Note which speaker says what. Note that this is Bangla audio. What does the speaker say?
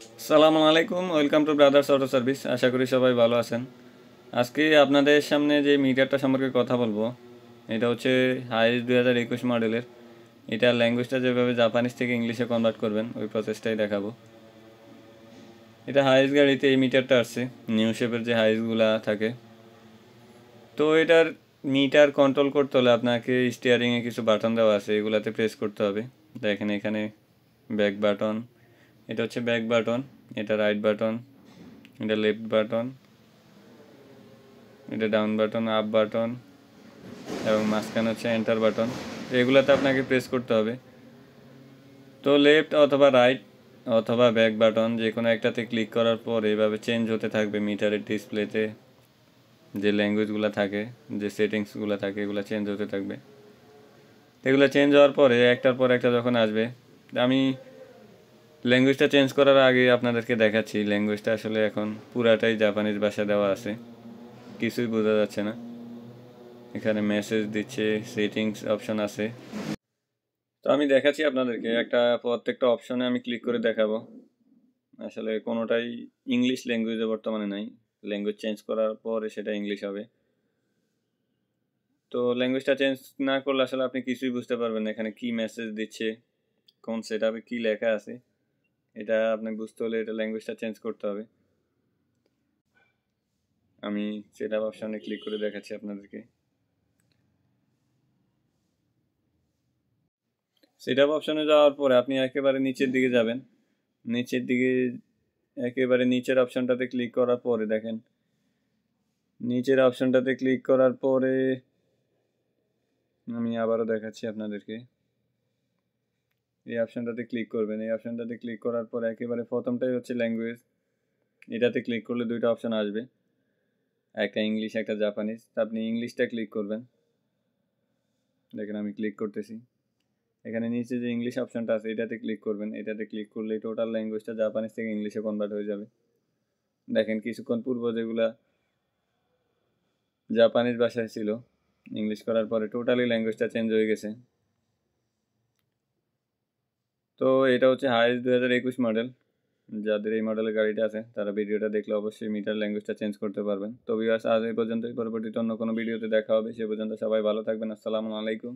Speaker 1: আসসালামু আলাইকুম, welcome to brothers auto service. আশা করি সবাই ভালো আছেন। আজকে আপনাদের সামনে যে মিটারটা সম্পর্কে কথা বলবো, এটা হচ্ছে হাইস 2021 মডেলের। এটা ল্যাঙ্গুয়েজটা যেভাবে জাপানিজ থেকে ইংলিশে কনভার্ট করবেন ওই প্রসেসটাই দেখাবো। এটা হাইস গাড়িতে এই মিটারটা আসছে, নিউ শেপের যে হাইসগুলা থাকে। তো এটার মিটার কন্ট্রোল করতে হলে আপনাকে স্টিয়ারিংয়ে কিছু বাটন দেওয়া আছে, এগুলাতে প্রেস করতে হবে। দেখেন এখানে ব্যাক বাটন, এটা হচ্ছে ব্যাক বাটন, এটা রাইট বাটন, এটা লেফট বাটন, এটা ডাউন বাটন, আপ বাটন এবং মাঝখানে হচ্ছে এন্টার বাটন। এগুলাতে আপনাকে প্রেস করতে হবে। তো লেফট অথবা রাইট অথবা ব্যাক বাটন যে কোনো একটাতে ক্লিক করার পর এইভাবে চেঞ্জ হতে থাকবে মিটারের ডিসপ্লেতে। যে ল্যাঙ্গুয়েজগুলো থাকে, যে সেটিংসগুলো থাকে, এগুলো চেঞ্জ হতে থাকবে। এগুলো চেঞ্জ হওয়ার পরে একটার পর একটা যখন আসবে, আমি ল্যাঙ্গুয়েজটা চেঞ্জ করার আগে আপনাদেরকে দেখাচ্ছি। ল্যাঙ্গুয়েজটা আসলে এখন পুরাটাই জাপানিজ ভাষা দেওয়া আছে, কিছুই বোঝা যাচ্ছে না। এখানে মেসেজ দিচ্ছে, সেটিংস অপশন আছে। তো আমি দেখাচ্ছি আপনাদেরকে, প্রত্যেকটা অপশনে আমি ক্লিক করে দেখাবো। আসলে কোনোটাই ইংলিশ ল্যাঙ্গুয়েজে বর্তমানে নাই, ল্যাঙ্গুয়েজ চেঞ্জ করার পরে সেটা ইংলিশ হবে। তো ল্যাঙ্গুয়েজটা চেঞ্জ না করলে আসলে আপনি কিছুই বুঝতে পারবেন না, এখানে কি মেসেজ দিচ্ছে, কোন সেটআপে কি লেখা আছে, এটা আপনি বুঝতে হলে এটা ল্যাঙ্গুয়েজটা চেঞ্জ করতে হবে। আমি সেটআপ অপশনে ক্লিক করে দেখাচ্ছি আপনাদেরকে। সেটআপ অপশনে যাওয়ার পরে আপনি একেবারে নিচের দিকে যাবেন। নিচের দিকে একেবারে নিচের অপশনটাতে ক্লিক করার পরে দেখেন, নিচের অপশনটাতে ক্লিক করার পরে আমি আবারও দেখাচ্ছি আপনাদেরকে। এই অপশনটাতে ক্লিক করবেন। এই অপশনটাতে ক্লিক করার পর একেবারে প্রথমটাই হচ্ছে ল্যাঙ্গুয়েজ। এটাতে ক্লিক করলে দুইটা অপশন আসবে, একটা ইংলিশ একটা জাপানিজ। আপনি ইংলিশটা ক্লিক করবেন। দেখেন আমি ক্লিক করতেছি। এখানে নিচে যে ইংলিশ অপশনটা আছে এটাতে ক্লিক করবেন। এটাতে ক্লিক করলে টোটাল ল্যাঙ্গুয়েজটা জাপানিজ থেকে ইংলিশে কনভার্ট হয়ে যাবে। দেখেন কিছুক্ষণ পূর্ব যেগুলা জাপানিজ ভাষায় ছিল, ইংলিশ করার পরে টোটালি ল্যাঙ্গুয়েজটা চেঞ্জ হয়ে গেছে। তো এটা হচ্ছে হাইস 2021 মডেল। যাদের এই মডেলের গাড়িটা আছে তারা ভিডিওটা দেখলে অবশ্যই মিটার ল্যাঙ্গুয়েজটা চেঞ্জ করতে পারবেন। তো ভিউয়ার্স, আজ এই পর্যন্তই। পরবর্তীতে অন্য কোনো ভিডিওতে দেখা হবে। সে পর্যন্ত সবাই ভালো থাকবেন। আসসালামু আলাইকুম।